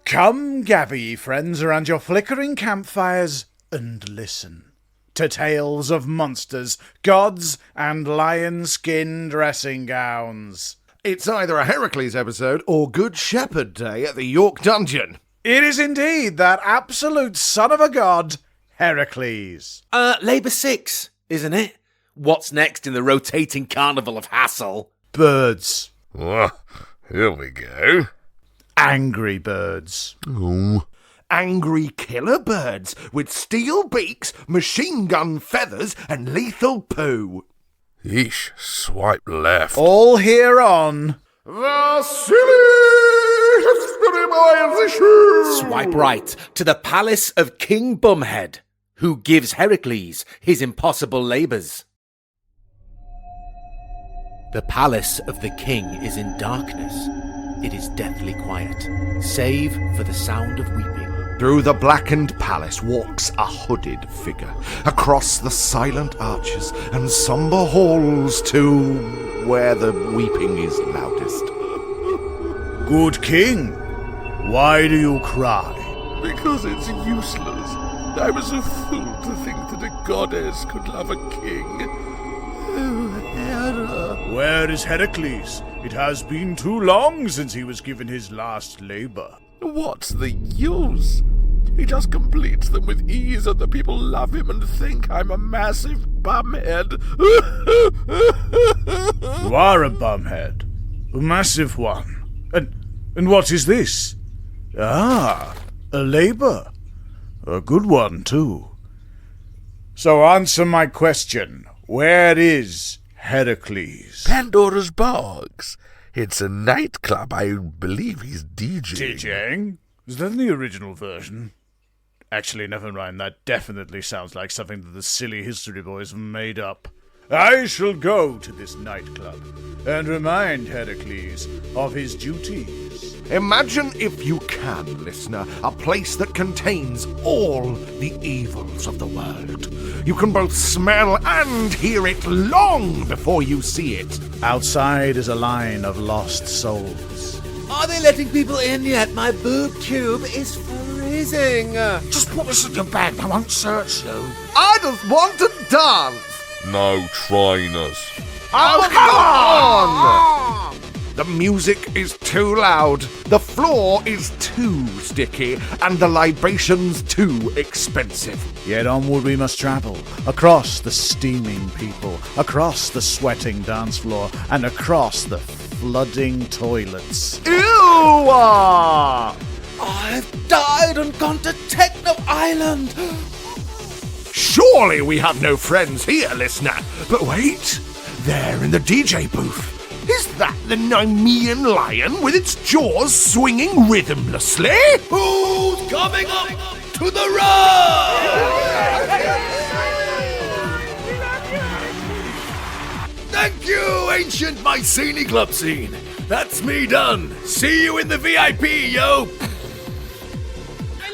Come gather ye friends around your flickering campfires and listen to tales of monsters, gods, and lion-skin dressing gowns. It's either a Heracles episode or Good Shepherd Day at the York Dungeon. It is indeed that absolute son of a god, Heracles. Labour 6, isn't it? What's next in the rotating carnival of hassle? Birds. Here we go. Angry birds. Oh. Angry killer birds with steel beaks, machine gun feathers, and lethal poo. Yeesh, swipe left. All here on The silliest. Swipe right to the palace of King Bumhead, who gives Heracles his impossible labours. The palace of the king is in darkness. It is deathly quiet, save for the sound of weeping. Through the blackened palace walks a hooded figure, across the silent arches and sombre halls to where the weeping is loudest. Good king, why do you cry? Because it's useless. I was a fool to think that a goddess could love a king. Oh, Hera. Where is Heracles? It has been too long since he was given his last labour. What's the use? He just completes them with ease and the people love him and think I'm a massive bumhead. You are a bumhead. A massive one. And what is this? Ah, a labour. A good one, too. So answer my question. Where is Heracles? Pandora's Box. It's a nightclub. I believe he's DJing. DJing? Is that in the original version? Actually, never mind. That definitely sounds like something that the silly history boys have made up. I shall go to this nightclub and remind Heracles of his duties. Imagine, if you can, listener, a place that contains all the evils of the world. You can both smell and hear it long before you see it. Outside is a line of lost souls. Are they letting people in yet? My boob tube is freezing. Just put this in your bag, I won't search you. I just want to dance. No trainers. Oh, come on! The music is too loud, the floor is too sticky, and the libations too expensive. Yet onward we must travel, across the steaming people, across the sweating dance floor, and across the flooding toilets. Ew! I've died and gone to Techno Island. Surely we have no friends here, listener. But wait, there in the DJ booth. Is that the Nemean lion with its jaws swinging rhythmlessly? Who's coming up to the run? Thank you, ancient Mycenae club scene. That's me done. See you in the VIP, yo.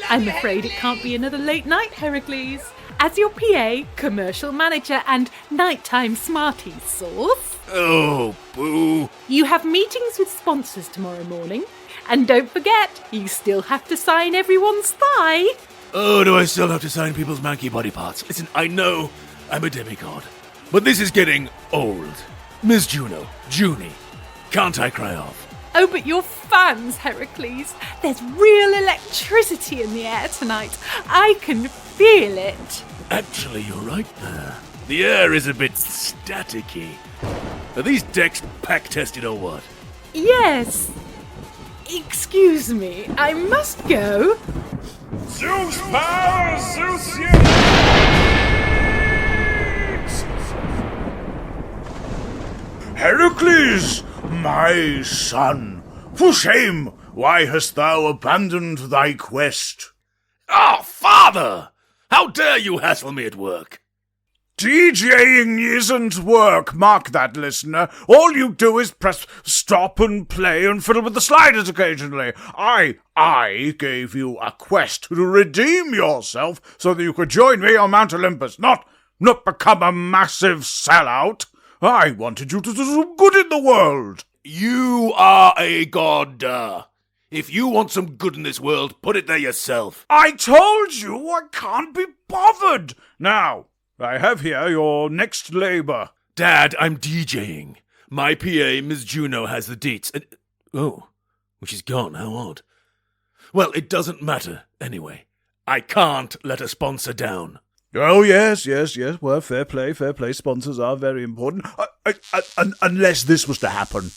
I'm afraid it can't be another late night, Heracles. As your PA, commercial manager, and nighttime Smarties sauce. Oh, boo. You have meetings with sponsors tomorrow morning. And don't forget, you still have to sign everyone's thigh. Oh, do I still have to sign people's manky body parts? Listen, I know I'm a Demi God, but this is getting old. Miss Juno, Junie, can't I cry off? Oh, but your fans, Heracles. There's real electricity in the air tonight. I can feel it. Actually, you're right there. The air is a bit staticky. Are these decks pack tested or what? Yes. Excuse me, I must go. Zeus power, Zeus Heracles, my son, for shame, why hast thou abandoned thy quest? Ah, father! How dare you hassle me at work? DJing isn't work, mark that, listener. All you do is press stop and play and fiddle with the sliders occasionally. I gave you a quest to redeem yourself so that you could join me on Mount Olympus, not become a massive sellout. I wanted you to do some good in the world. You are a god. If you want some good in this world, put it there yourself. I told you I can't be bothered. Now, I have here your next labor. Dad, I'm DJing. My PA, Miss Juno, has the deets. And, oh, well, she's gone. How odd. Well, it doesn't matter, anyway. I can't let a sponsor down. Oh, yes. Well, fair play. Sponsors are very important. Unless this was to happen.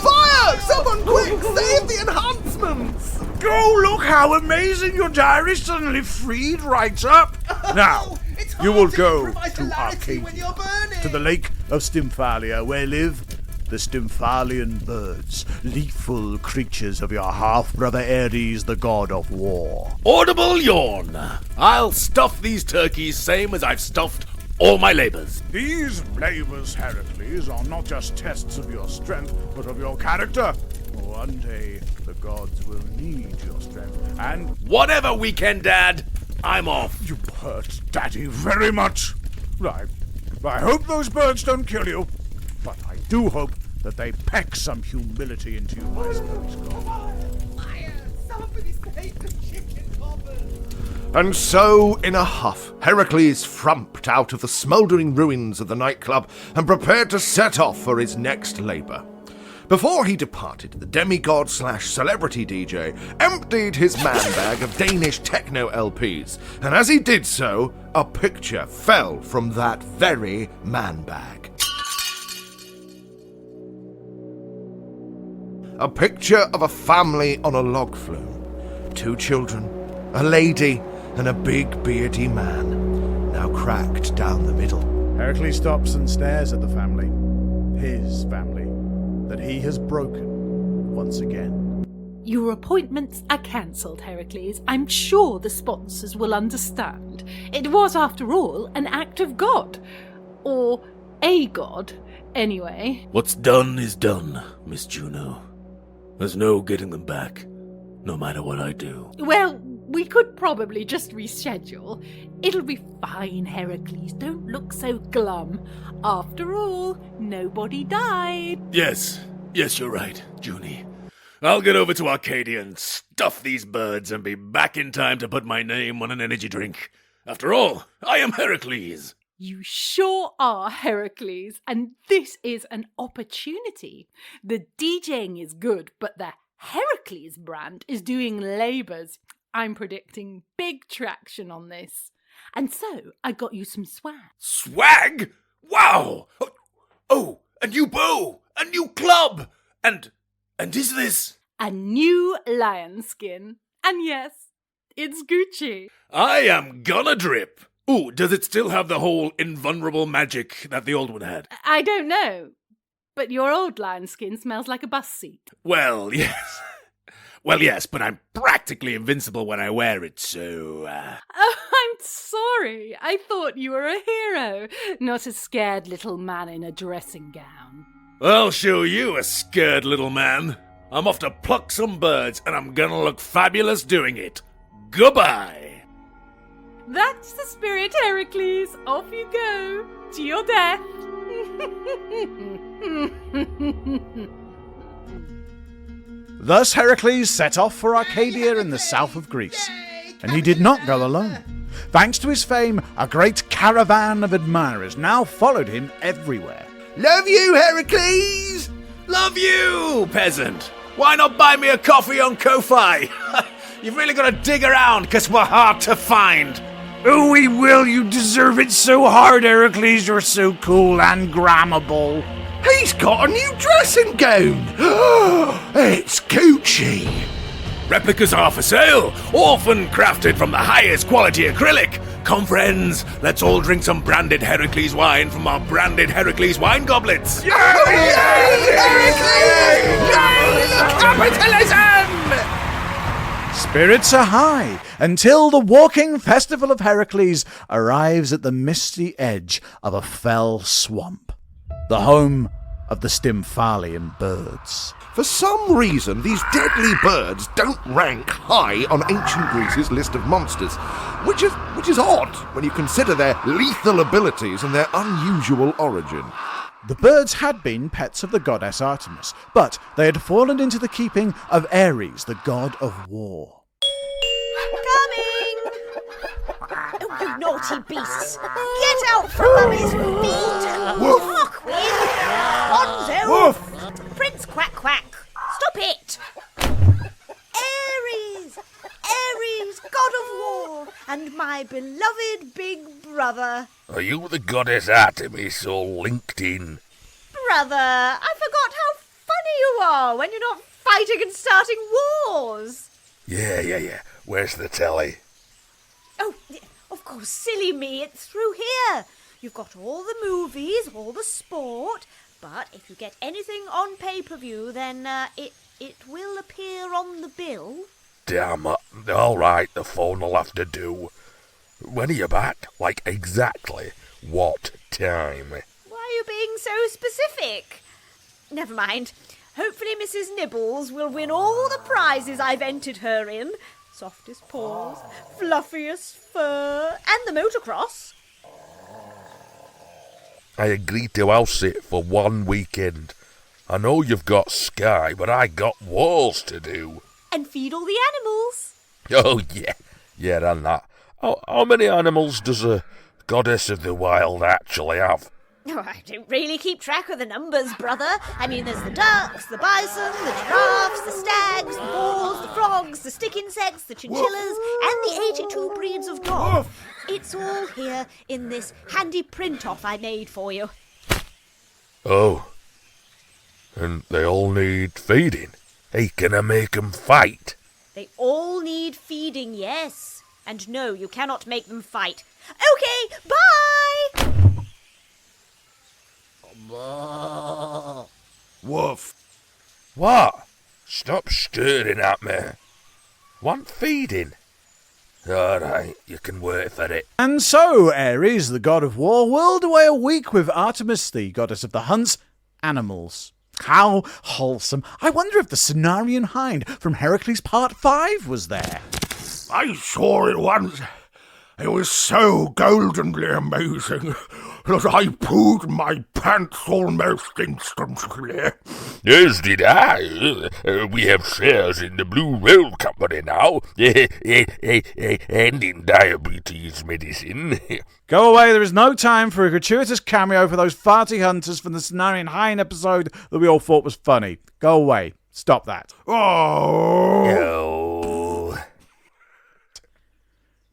Fire! Someone quick, save the enhancements! Oh, look how amazing your diary suddenly freed right up. Now, you will go to Arcadia, to the lake of Stymphalia, where live the Stymphalian Birds, lethal creatures of your half-brother Ares, the god of war. Audible yawn. I'll stuff these turkeys same as I've stuffed all my labors. These labors, Heracles, are not just tests of your strength, but of your character. One day, the gods will need your strength, and... Whatever weekend, Dad, I'm off. You hurt Daddy very much. I hope those birds don't kill you, but I do hope that they peck some humility into you, my spirit god. Somebody save the chicken poppers! And so, in a huff, Heracles frumped out of the smouldering ruins of the nightclub and prepared to set off for his next labour. Before he departed, the Demi God / celebrity DJ emptied his man bag of Danish techno LPs, and as he did so, a picture fell from that very man bag. A picture of a family on a log flume. 2 children, a lady, and a big beardy man, now cracked down the middle. Heracles stops and stares at the family. His family. That he has broken once again. Your appointments are cancelled, Heracles. I'm sure the sponsors will understand. It was, after all, an act of God. Or a god, anyway. What's done is done, Miss Juno. There's no getting them back, no matter what I do. Well, we could probably just reschedule. It'll be fine, Heracles. Don't look so glum. After all, nobody died. Yes, you're right, Junie. I'll get over to Arcadia and stuff these birds and be back in time to put my name on an energy drink. After all, I am Heracles. You sure are, Heracles, and this is an opportunity. The DJing is good, but the Heracles brand is doing labours. I'm predicting big traction on this. And so, I got you some swag. Swag? Wow! Oh, a new bow! A new club! And is this? A new lion skin. And yes, it's Gucci. I am gonna drip. Ooh, does it still have the whole invulnerable magic that the old one had? I don't know, but your old lion skin smells like a bus seat. Well, yes. Well, yes, but I'm practically invincible when I wear it, so... Oh, I'm sorry. I thought you were a hero, not a scared little man in a dressing gown. I'll show you a scared little man. I'm off to pluck some birds, and I'm gonna look fabulous doing it. Goodbye! That's the spirit, Heracles. Off you go, to your death. Thus Heracles set off for Arcadia in the south of Greece. And he did not go alone. Thanks to his fame, a great caravan of admirers now followed him everywhere. Love you, Heracles! Love you, peasant! Why not buy me a coffee on Kofi? You've really got to dig around, because we're hard to find. Oh, we will. You deserve it so hard, Heracles. You're so cool and grammable. He's got a new dressing gown. It's Gucci. Replicas are for sale, often crafted from the highest quality acrylic. Come, friends, let's all drink some branded Heracles wine from our branded Heracles wine goblets. Yay! Heracles! Yay! Capitalism! Spirits are high until the walking festival of Heracles arrives at the misty edge of a fell swamp, the home of the Stymphalian Birds. For some reason, these deadly birds don't rank high on ancient Greece's list of monsters, which is odd when you consider their lethal abilities and their unusual origin. The birds had been pets of the goddess Artemis, but they had fallen into the keeping of Ares, the god of war. Coming! Oh, you naughty beasts! Get out from Mummy's feet! Hawkwind! Bonzo! Woof! Prince Quack Quack! Stop it! Ares! Ares, god of war, and my beloved big brother. Are you the goddess Artemis all linked in? Brother, I forgot how funny you are when you're not fighting and starting wars. Yeah. Where's the telly? Oh, of course, silly me, it's through here. You've got all the movies, all the sport, but if you get anything on pay-per-view, then it will appear on the bill. Damn it. All right, the phone will have to do. When are you back? Like, exactly what time? Why are you being so specific? Never mind. Hopefully Mrs. Nibbles will win all the prizes I've entered her in. Softest paws, fluffiest fur, and the motocross. I agreed to house sit for one weekend. I know you've got Sky, but I got walls to do. And feed all the animals. Oh, yeah, and that. How many animals does a goddess of the wild actually have? Oh, I don't really keep track of the numbers, brother. I mean, there's the ducks, the bison, the giraffes, the stags, the boars, the frogs, the stick insects, the chinchillas, and the 82 breeds of dog. It's all here in this handy print-off I made for you. Oh. And they all need feeding? Hey, can I make 'em fight? They all need feeding, yes. And no, you cannot make them fight. Okay, bye! Woof. What? Stop stirring at me. Want feeding? All right, you can wait for it. And so Ares, the god of war, whirled away a week with Artemis, the goddess of the hunt's animals. How wholesome. I wonder if the Cenarian hind from Heracles Part 5 was there. I saw it once. It was so goldenly amazing that I pooed my pants almost instantly. As did I. We have shares in the Blue Whale Company now, and in diabetes medicine. Go away, there is no time for a gratuitous cameo for those farty hunters from the Cenarian hind episode that we all thought was funny. Go away. Stop that. Oh!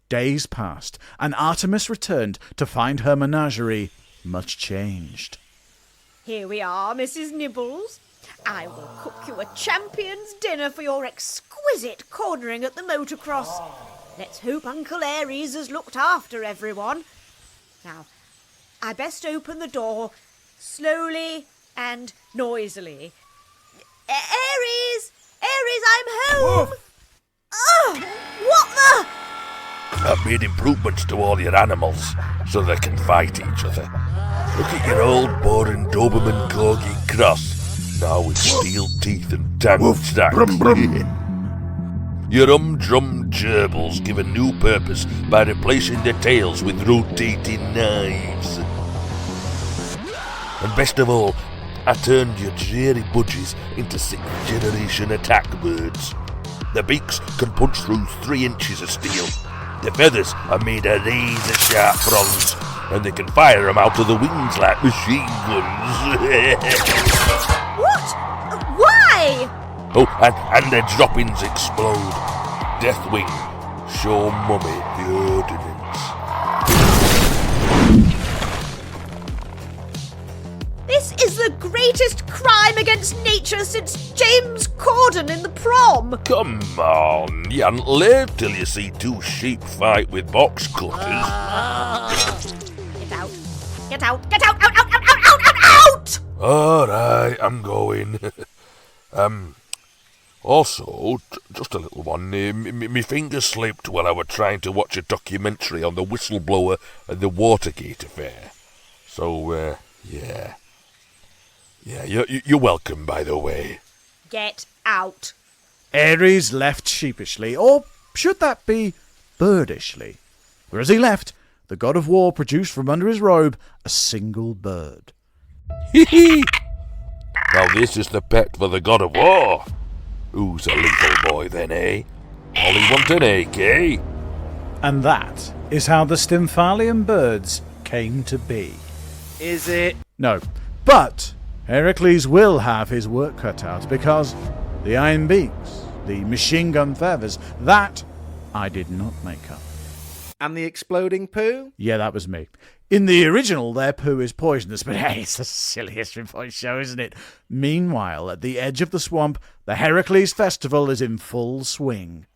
Days passed, and Artemis returned to find her menagerie much changed. Here we are, Mrs. Nibbles. I will cook you a champion's dinner for your exquisite cornering at the motocross. Let's hope Uncle Ares has looked after everyone. Now, I best open the door slowly and noisily. Ares! Ares, I'm home! Ugh! What the... I've made improvements to all your animals so they can fight each other. Look at your old boring Doberman Corgi cross, now with steel teeth and tangled stacks. Brum, brum. Your humdrum gerbils give a new purpose by replacing their tails with rotating knives. And best of all, I turned your dreary budgies into 6th generation attack birds. Their beaks can punch through 3 inches of steel. The feathers are made of razor-sharp bronze, and they can fire them out of the wings like machine guns. What? Why? Oh, and their droppings explode. Deathwing, show Mummy the ordnance. This is the greatest crime against nature since James Corden in the Prom. Come on, you haven't lived till you see 2 sheep fight with box cutters. Get out. Get out. Get out. Out, out, out, out, out, out, out! All right, I'm going. Also, just a little one, me finger slipped while I were trying to watch a documentary on the whistleblower and the Watergate affair. So, yeah. Yeah, you're welcome, by the way. Get out. Ares left sheepishly, or should that be birdishly? For as he left, the god of war produced from under his robe a single bird. Now this is the pet for the god of war. Who's a lethal boy then, eh? Only want an egg, eh? And that is how the Stymphalian Birds came to be. Is it? No, but Heracles will have his work cut out because the iron beaks, the machine gun feathers, that I did not make up. And the exploding poo? Yeah, that was me. In the original, their poo is poisonous, but hey, it's the silliest report show, isn't it? Meanwhile, at the edge of the swamp, the Heracles festival is in full swing.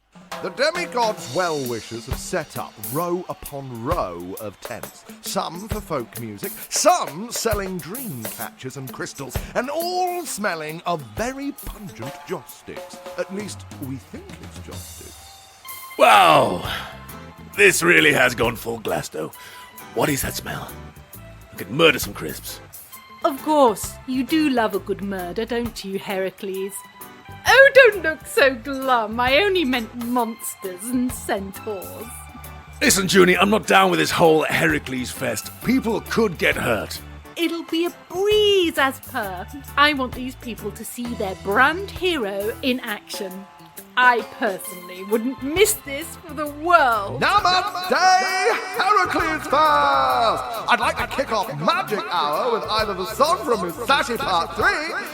The Demi God's well-wishers have set up row upon row of tents, some for folk music, some selling dream catchers and crystals, and all smelling of very pungent joss sticks. At least we think it's joss sticks. Wow! This really has gone full Glasto. What is that smell? I could murder some crisps. Of course, you do love a good murder, don't you, Heracles? Oh, don't look so glum. I only meant monsters and centaurs. Listen, Junie, I'm not down with this whole Heracles fest. People could get hurt. It'll be a breeze as per. I want these people to see their brand hero in action. I personally wouldn't miss this for the world. Namaste, Heracles first! I'd like to kick off Magic Hour with either the song from Musashi Part 3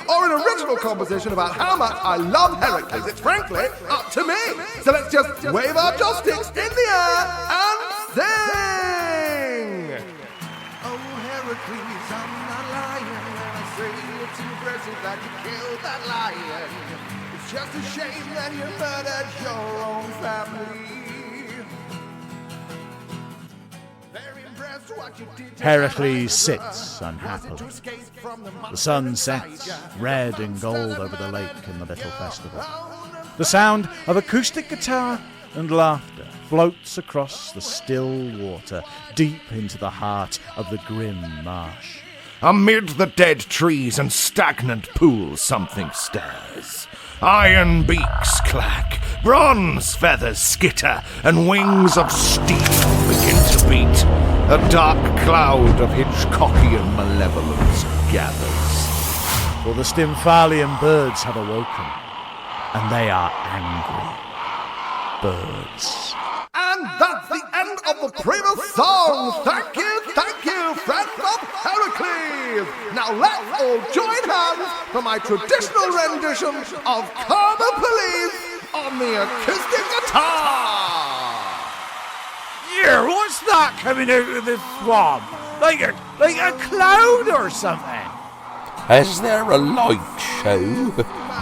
or an original composition about how much I love Heracles. It's frankly up to me. So let's just wave our joysticks in the air and sing! Oh, Heracles, I'm not lying when I say it's impressive that you killed that lion. It's just a shame that you murdered your own family. Very impressed what you did to Heracles sits unhappily. The sun sets red and gold over the lake in the little festival. The sound of acoustic guitar and laughter floats across the still water, deep into the heart of the grim marsh. Amid the dead trees and stagnant pools, something stirs. Iron beaks clack, bronze feathers skitter, and wings of steel begin to beat. A dark cloud of Hitchcockian malevolence gathers. For the Stymphalian Birds have awoken, and they are angry birds. And that's the end of the previous song. Thank you, friends of Heracles. Now let's all join hands for my traditional rendition of Karma Police on the acoustic guitar. Yeah, what's that coming out of the swamp? Like a cloud or something? Is there a light show?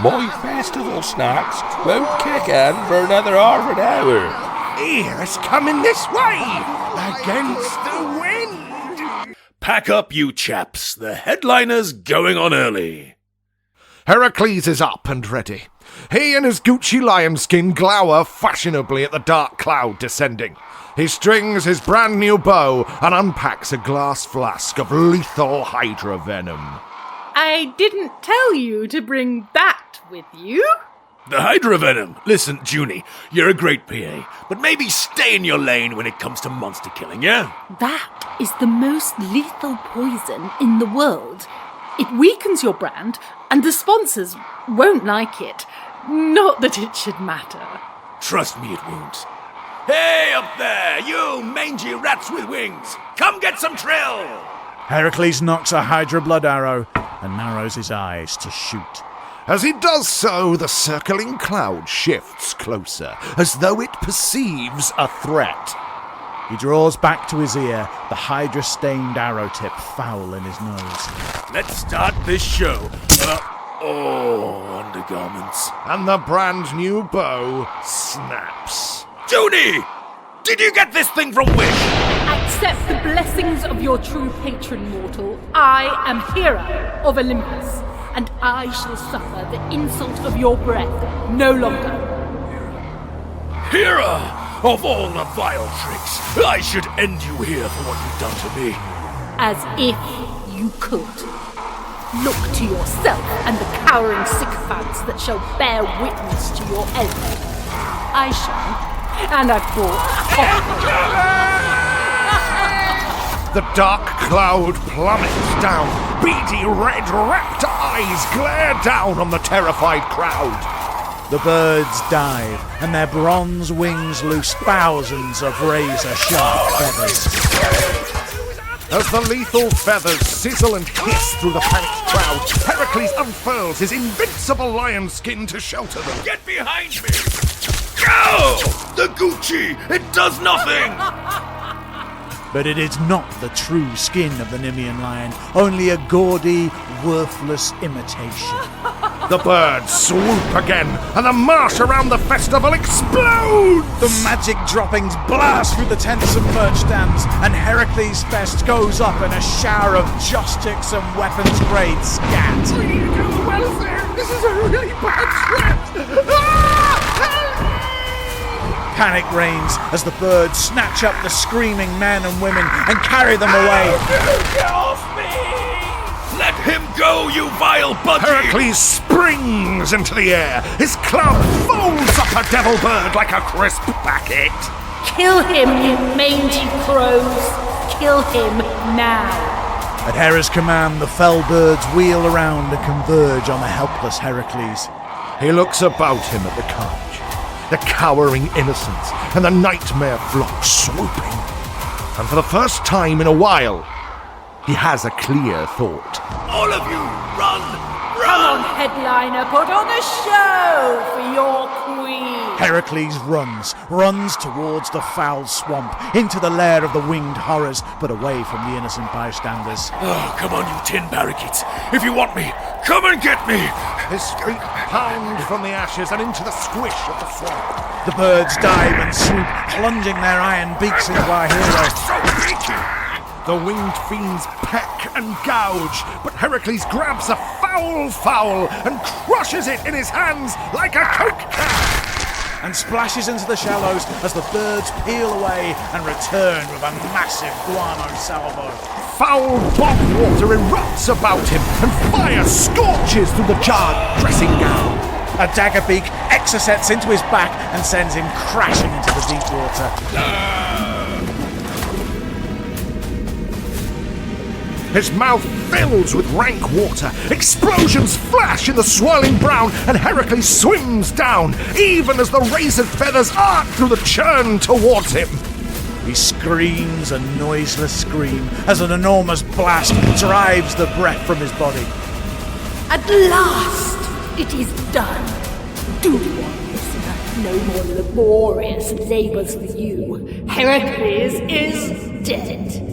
My festival snacks won't kick in for another half an hour. Here, it's coming this way, against the wind. Pack up, you chaps. The headliner's going on early. Heracles is up and ready. He and his Gucci lion skin glower fashionably at the dark cloud descending. He strings his brand new bow and unpacks a glass flask of lethal hydra venom. I didn't tell you to bring that with you. The Hydra Venom. Listen, Junie, you're a great PA, but maybe stay in your lane when it comes to monster killing, yeah? That is the most lethal poison in the world. It weakens your brand, and the sponsors won't like it. Not that it should matter. Trust me, it won't. Hey, up there, you mangy rats with wings! Come get some trill! Heracles knocks a hydra blood arrow and narrows his eyes to shoot. As he does so, the circling cloud shifts closer, as though it perceives a threat. He draws back to his ear, the hydra-stained arrow tip foul in his nose. Let's start this show. Undergarments. And the brand new bow snaps. Junie! Did you get this thing from Wish? Accept the blessings of your true patron, mortal. I am Hera of Olympus, and I shall suffer the insult of your breath no longer. Hera! Of all the vile tricks, I should end you here for what you've done to me. As if you could. Look to yourself and the cowering sycophants that shall bear witness to your end. I shall, and I've brought Kofi. The dark cloud plummets down. Beady red raptor eyes glare down on the terrified crowd. The birds dive, and their bronze wings loose thousands of razor-sharp feathers. As the lethal feathers sizzle and hiss through the panicked crowd, Heracles unfurls his invincible lion skin to shelter them. Get behind me! Go! The Gucci! It does nothing! But it is not the true skin of the Nemean lion, only a gaudy, worthless imitation. The birds swoop again, and the marsh around the festival explodes! The magic droppings blast through the tents and merch stands, and Heracles' Fest goes up in a shower of joysticks and weapons-grade scat. We need to do the welfare! This is a really bad threat! Panic reigns as the birds snatch up the screaming men and women and carry them away. Get off me! Let him go, you vile budgie! Heracles springs into the air. His club folds up a devil bird like a crisp packet. Kill him, you mangy crows! Kill him now! At Hera's command, the fell birds wheel around and converge on the helpless Heracles. He looks about him at the carnage, the cowering innocents, and the nightmare flock swooping. And for the first time in a while, he has a clear thought. All of you, run! Come on, headliner, put on a show for your queen! Heracles runs towards the foul swamp, into the lair of the winged horrors, but away from the innocent bystanders. Oh, come on, you tin parakeets! If you want me, come and get me! His feet pound from the ashes and into the squish of the swamp. The birds dive and swoop, plunging their iron beaks into our hero. So beaky! The winged fiends peck and gouge, but Heracles grabs a fowl and crushes it in his hands like a Coke can. And splashes into the shallows as the birds peel away and return with a massive guano salvo. Foul bog water erupts about him, and fire scorches through the jarred dressing gown. A dagger beak exocets into his back and sends him crashing into the deep water. His mouth fills with rank water. Explosions flash in the swirling brown, and Heracles swims down, even as the razored feathers arc through the churn towards him. He screams a noiseless scream as an enormous blast drives the breath from his body. At last, it is done. Do one, listener. No more laborious labours for you. Heracles is dead.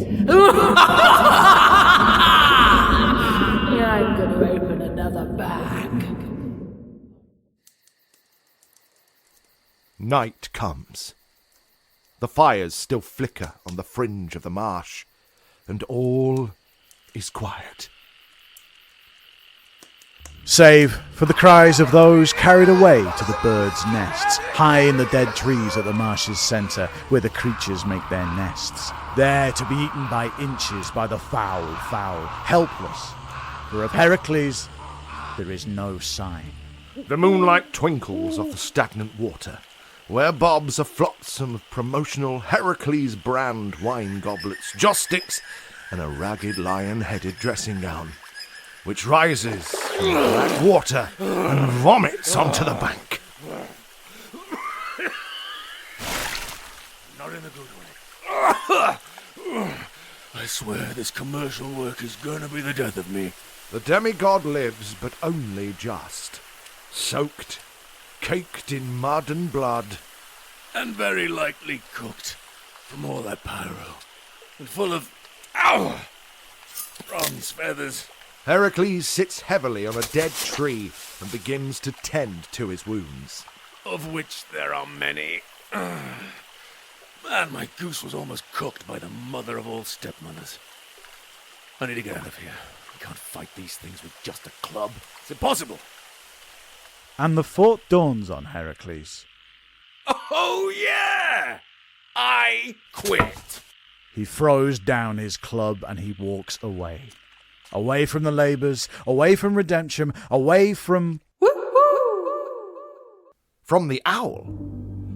I'm going to open another bag. Night comes. The fires still flicker on the fringe of the marsh, and all is quiet. Save for the cries of those carried away to the birds' nests, high in the dead trees at the marsh's centre, where the creatures make their nests, there to be eaten by inches by the foul, helpless. For of Heracles there is no sign. The moonlight twinkles off the stagnant water, where bobs a flotsam of promotional Heracles brand wine goblets, joss-sticks, and a ragged lion-headed dressing gown, which rises from the black water and vomits onto the bank. Not in a good way. I swear this commercial work is gonna be the death of me. The Demi God lives, but only just. Soaked, caked in mud and blood. And very lightly cooked from all that pyro. And full of, bronze feathers. Heracles sits heavily on a dead tree and begins to tend to his wounds. Of which there are many. Man, my goose was almost cooked by the mother of all stepmothers. I need to get out of here. I can't fight these things with just a club. It's impossible. And the thought dawns on Heracles. Oh, yeah! I quit. He throws down his club and he walks away. Away from the labours, away from redemption, away from... From the owl.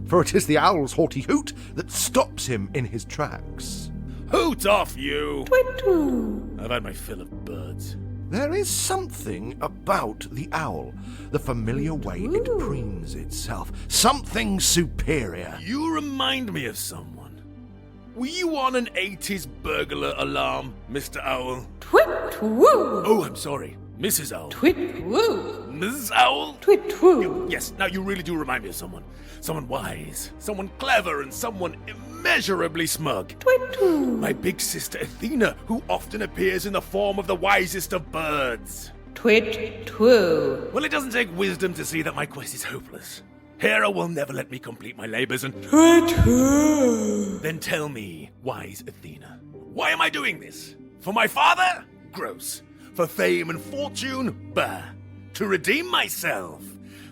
For it is the owl's haughty hoot that stops him in his tracks. Hoot off, you! Twit-twoo. I've had my fill of birds. There is something about the owl, the familiar way it preens itself, something superior. You remind me of someone. Were you on an 80s burglar alarm, Mr. Owl? Twit-twoo. Oh, I'm sorry. Mrs. Owl. Twit-twoo. Mrs. Owl? Twit-twoo. Yes, now you really do remind me of someone. Someone wise, someone clever, and someone immeasurably smug. Twit-twoo. My big sister Athena, who often appears in the form of the wisest of birds. Twit-twoo. Well, it doesn't take wisdom to see that my quest is hopeless. Hera will never let me complete my labors, and... Twit-twoo. Then tell me, wise Athena, why am I doing this? For my father? Gross. For fame and fortune? Bah. To redeem myself?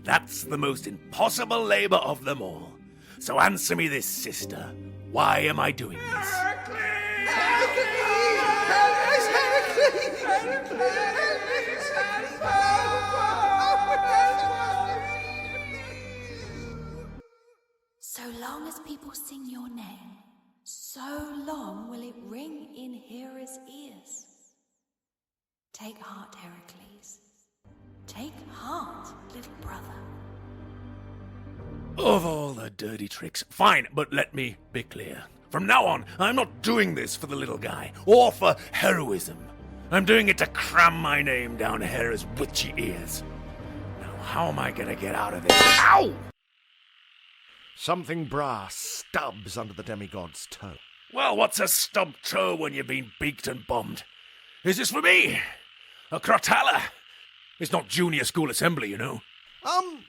That's the most impossible labor of them all. So answer me this, sister. Why am I doing this? So long as people sing your name, so long will it ring in Hera's ears. Take heart, Heracles. Take heart, little brother. Of all the dirty tricks. Fine, but let me be clear. From now on, I'm not doing this for the little guy, or for heroism. I'm doing it to cram my name down Hera's witchy ears. Now, how am I gonna get out of this? Ow! Something brass stubs under the demigod's toe. Well, what's a stubbed toe when you've been beaked and bombed? Is this for me? A crotala? It's not junior school assembly, you know.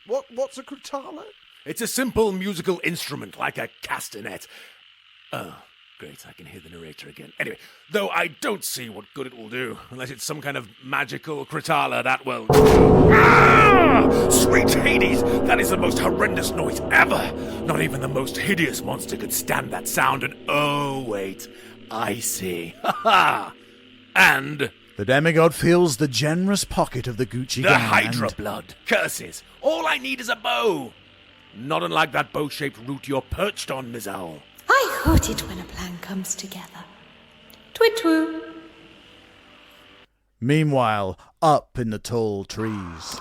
What's a crotala? It's a simple musical instrument, like a castanet. Oh, great, I can hear the narrator again. Anyway, though I don't see what good it will do, unless it's some kind of magical crotala that will... Ah! Sweet Hades! That is the most horrendous noise ever! Not even the most hideous monster could stand that sound, and oh, wait, I see. Ha ha! And... The demigod feels the generous pocket of the Gucci the gang Hydra and- blood. Curses. All I need is a bow. Not unlike that bow-shaped root you're perched on, Ms. Owl. I hoot it when a plan comes together. Twit-twoo. Meanwhile, up in the tall trees.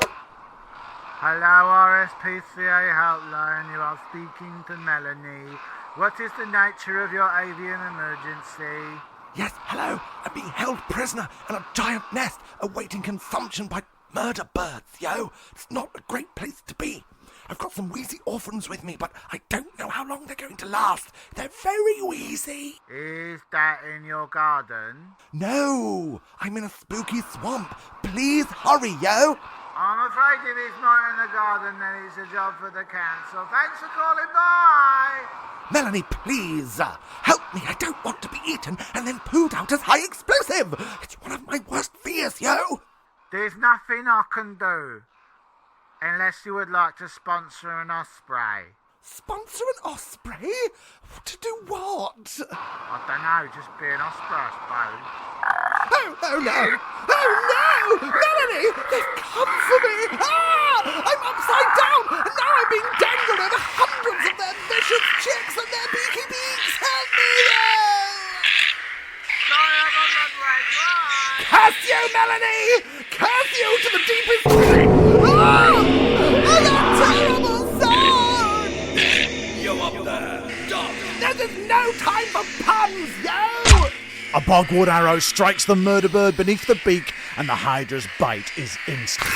Hello, RSPCA helpline. You are speaking to Melanie. What is the nature of your avian emergency? Yes, hello. I'm being held prisoner in a giant nest, awaiting consumption by murder birds, yo. It's not a great place to be. I've got some wheezy orphans with me, but I don't know how long they're going to last. They're very wheezy. Is that in your garden? No, I'm in a spooky swamp. Please hurry, yo. I'm afraid if it's not in the garden, then it's a job for the council. Thanks for calling, bye! Melanie, please, help me. I don't want to be eaten and then pooed out as high explosive. It's one of my worst fears, yo. There's nothing I can do. Unless you would like to sponsor an osprey. Sponsor an osprey? To do what? I don't know, just be an osprey, I suppose. Oh no! Oh no! Melanie! They've come for me! Ah! I'm upside down! And now I'm being dangled over hundreds of their vicious chicks and their beaky beaks! Help me! Sorry, I'm on my break. Bye! Curse you, Melanie! Curse you to the deepest... Ah! Oh, that terrible sound! You up there, dog! There's no time for puns, yo! A bogwood arrow strikes the murder bird beneath the beak, and the Hydra's bite is instant.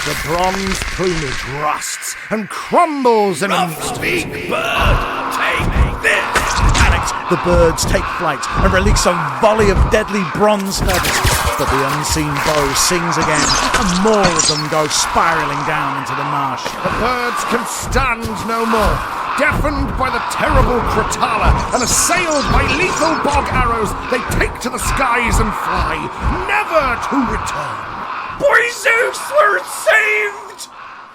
The bronze plumage rusts and crumbles in an instant. Big bird, take this! Alex, The birds take flight and release a volley of deadly bronze feathers, but the unseen bow sings again, and more of them go spiralling down into the marsh. The birds can stand no more. Deafened by the terrible crotala and assailed by lethal bog arrows, they take to the skies and fly, never to return. Boings, we're saved!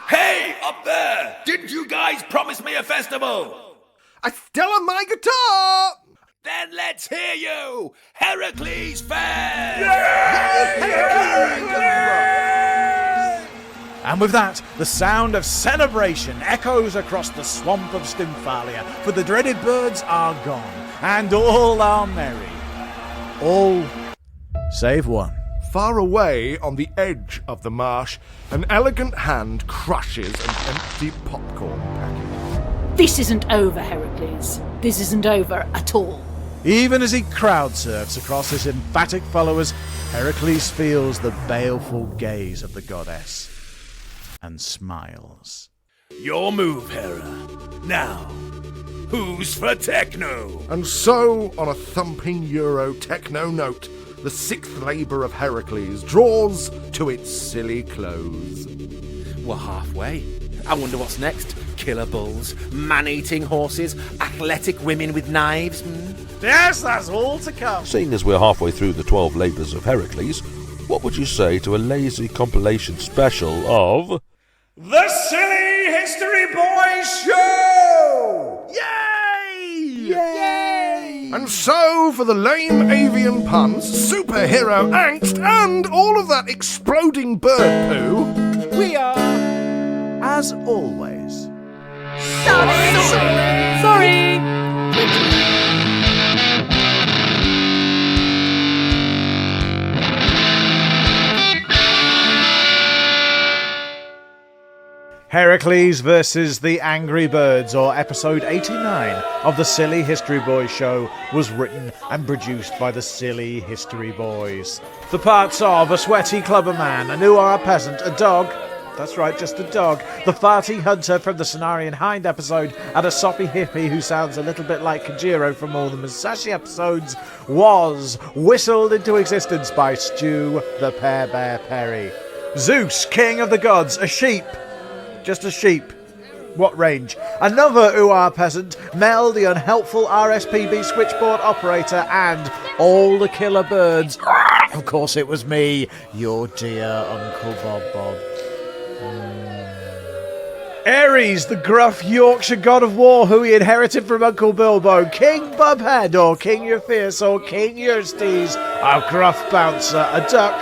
Hey, up there! Didn't you guys promise me a festival? I still have my guitar! Then let's hear you! Heracles Fair! And with that, the sound of celebration echoes across the swamp of Stymphalia, for the dreaded birds are gone, and all are merry. All save one. Far away on the edge of the marsh, an elegant hand crushes an empty popcorn packet. This isn't over, Heracles. This isn't over at all. Even as he crowd surfs across his emphatic followers, Heracles feels the baleful gaze of the goddess and smiles. Your move, Hera. Now, who's for techno? And so, on a thumping Euro techno note, the sixth labour of Heracles draws to its silly close. We're halfway. I wonder what's next. Killer bulls, man-eating horses, athletic women with knives. Yes, that's all to come. Seeing as we're halfway through the 12 labours of Heracles, what would you say to a lazy compilation special of... The Silly History Boys Show! Yay! Yay! And so, for the lame avian puns, superhero angst, and all of that exploding bird poo, We are, as always, Sorry. Heracles versus the Angry Birds, or episode 89 of the Silly History Boys Show, was written and produced by the Silly History Boys. The parts of a sweaty clubber man, a Nuar peasant, a dog, that's right, just a dog, the farty hunter from the Cenarian Hind episode, and a soppy hippie who sounds a little bit like Kajiro from all the Musashi episodes, was whistled into existence by Stu the Pear Bear Perry. Zeus, king of the gods, a sheep. Just a sheep. What range? Another Uar peasant, Mel the unhelpful RSPB switchboard operator, and all the killer birds. Of course it was me, your dear Uncle Bob. Ares, the gruff Yorkshire god of war who he inherited from Uncle Bilbo, King Bubhead, or King Your Fierce, or King Eustace, a gruff bouncer, a duck.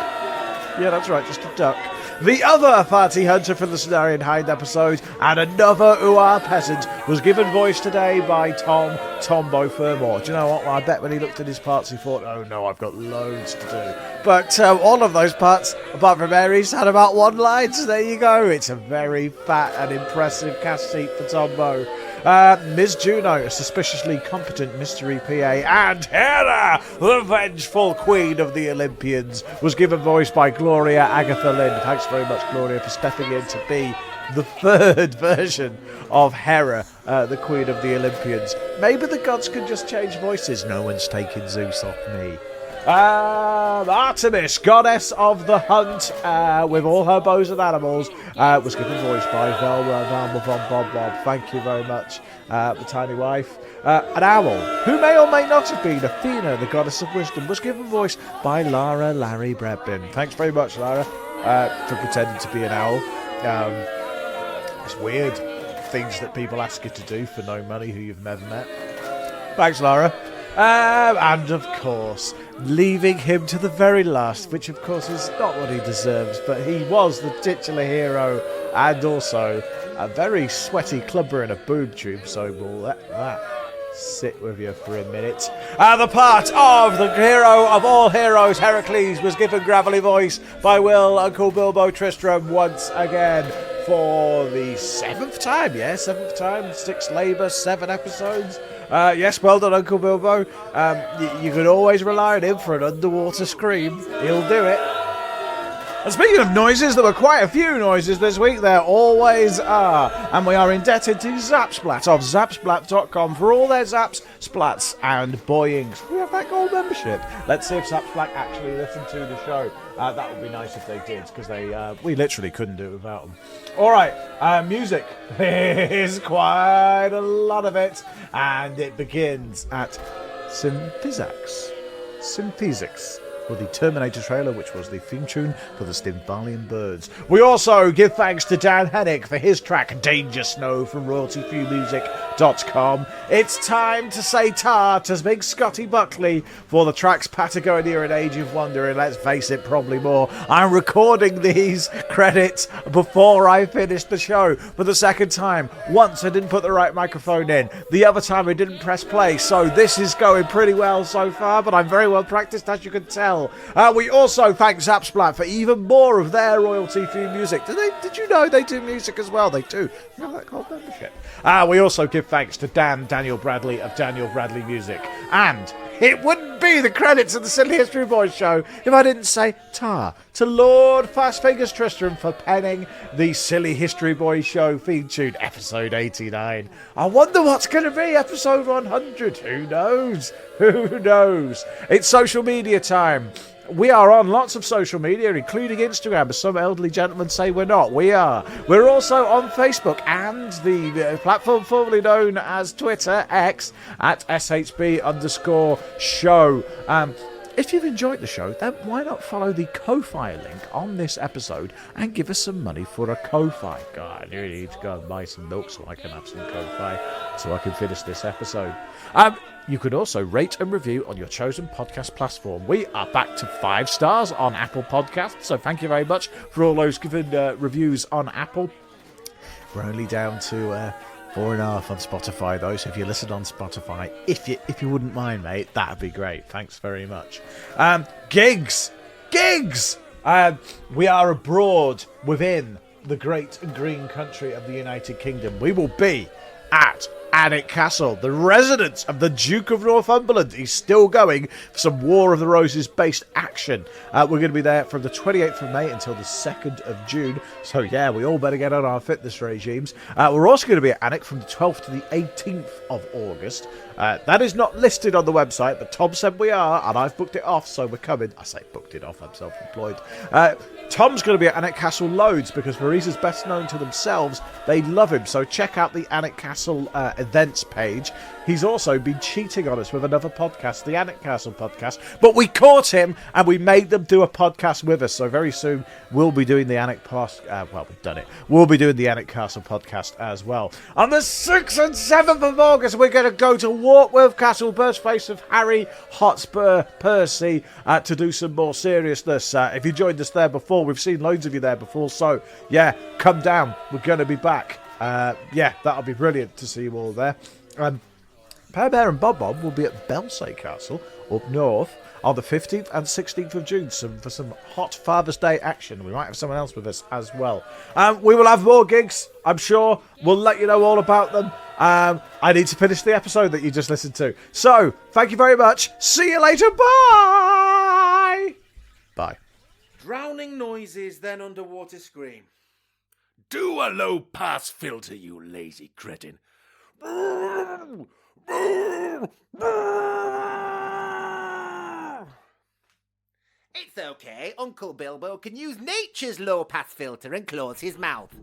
Yeah, that's right, just a duck. The other farty hunter from the Cenarian Hind episode, and another Uar peasant, was given voice today by Tombo Fermor. Do you know what? I bet when he looked at his parts he thought, oh no, I've got loads to do. But all of those parts, apart from Ares, had about one line, so there you go. It's a very fat and impressive cast seat for Tombo. Ms. Juno, a suspiciously competent mystery PA, and Hera, the vengeful queen of the Olympians, was given voice by Gloria Agatha Lind. Thanks very much, Gloria, for stepping in to be the third version of Hera, the queen of the Olympians. Maybe the gods could just change voices. No one's taking Zeus off me. Artemis, goddess of the hunt, with all her bows and animals, was given voice by Velma von Bob. Thank you very much, the tiny wife. An owl, who may or may not have been Athena, the goddess of wisdom, was given voice by Lara Larry Bradbin. Thanks very much, Lara, for pretending to be an owl. It's weird, things that people ask you to do for no money who you've never met. Thanks, Lara. And of course, leaving him to the very last, which of course is not what he deserves, but he was the titular hero and also a very sweaty clubber in a boob tube, so we'll let that sit with you for a minute. The part of the hero of all heroes, Heracles, was given gravelly voice by Will Uncle Bilbo Tristram once again for the seventh time, 6 labour, 7 episodes. Yes, well done, Uncle Bilbo. You can always rely on him for an underwater scream. He'll do it. And speaking of noises, there were quite a few noises this week. There always are. And we are indebted to ZapSplat of ZapSplat.com for all their Zaps, Splats, and Boings. We have that gold membership. Let's see if ZapSplat actually listened to the show. That would be nice if they did, because we literally couldn't do it without them. All right, music. There's quite a lot of it. And it begins at Symphysics. For the Terminator trailer, which was the theme tune for the Stymphalian Birds. We also give thanks to Dan Henig for his track Danger Snow from royalty-free music ZapSplat.com. It's time to say ta to Big Scotty Buckley for the tracks Patagonia and Age of Wonder, and let's face it, probably more. I'm recording these credits before I finish the show for the second time. Once I didn't put the right microphone in, the other time I didn't press play, so this is going pretty well so far, but I'm very well practiced, as you can tell. We also thank ZapSplat for even more of their royalty-free music. Did you know they do music as well? They do. You know that called membership. We also give thanks to Daniel Bradley of Daniel Bradley Music. And it wouldn't be the credits of the Silly History Boys show if I didn't say ta to Lord Fastfingers Tristram for penning the Silly History Boys show theme tune, episode 89. I wonder what's going to be episode 100. Who knows? Who knows? It's social media time. We are on lots of social media, including Instagram, as some elderly gentlemen say we're not. We are. We're also on Facebook and the platform formerly known as Twitter, X, at SHB_show. If you've enjoyed the show, then why not follow the Kofi link on this episode and give us some money for a Kofi? God, I really need to go and buy some milk so I can have some Kofi, so I can finish this episode. You could also rate and review on your chosen podcast platform. We are back to 5 stars on Apple Podcasts, so thank you very much for all those given reviews on Apple. We're only down to 4.5 on Spotify, though, so if you listen on Spotify, if you wouldn't mind, mate, that'd be great. Thanks very much. Gigs! We are abroad within the great and green country of the United Kingdom. We will be at Alnwick Castle, the residence of the Duke of Northumberland. He's still going for some War of the Roses based action. We're going to be there from the 28th of May until the 2nd of June. So yeah, we all better get on our fitness regimes. We're also going to be at Alnwick from the 12th to the 18th of August. That is not listed on the website, but Tom said we are, and I've booked it off, so we're coming. I say booked it off, I'm self-employed. Tom's going to be at Alnwick Castle loads, because Marisa's best known to themselves. They love him, so check out the Alnwick Castle events page. He's also been cheating on us with another podcast, the Alnwick Castle podcast, but we caught him and we made them do a podcast with us, so very soon we'll be doing the Alnwick we've done it. We'll be doing the Alnwick Castle podcast as well. On the 6th and 7th of August, we're going to go to Wartworth Castle, birthplace of Harry Hotspur Percy, to do some more seriousness. If you joined us there before, we've seen loads of you there before, so yeah, come down. We're going to be back. Yeah, that'll be brilliant to see you all there. Pear Bear and Bob Bob will be at Belsay Castle up north on the 15th and 16th of June for some hot Father's Day action. We might have someone else with us as well. We will have more gigs, I'm sure. We'll let you know all about them. I need to finish the episode that you just listened to. So, thank you very much. See you later. Bye! Bye. Drowning noises, then underwater scream. Do a low-pass filter, you lazy cretin. It's okay. Uncle Bilbo can use nature's low-pass filter and close his mouth.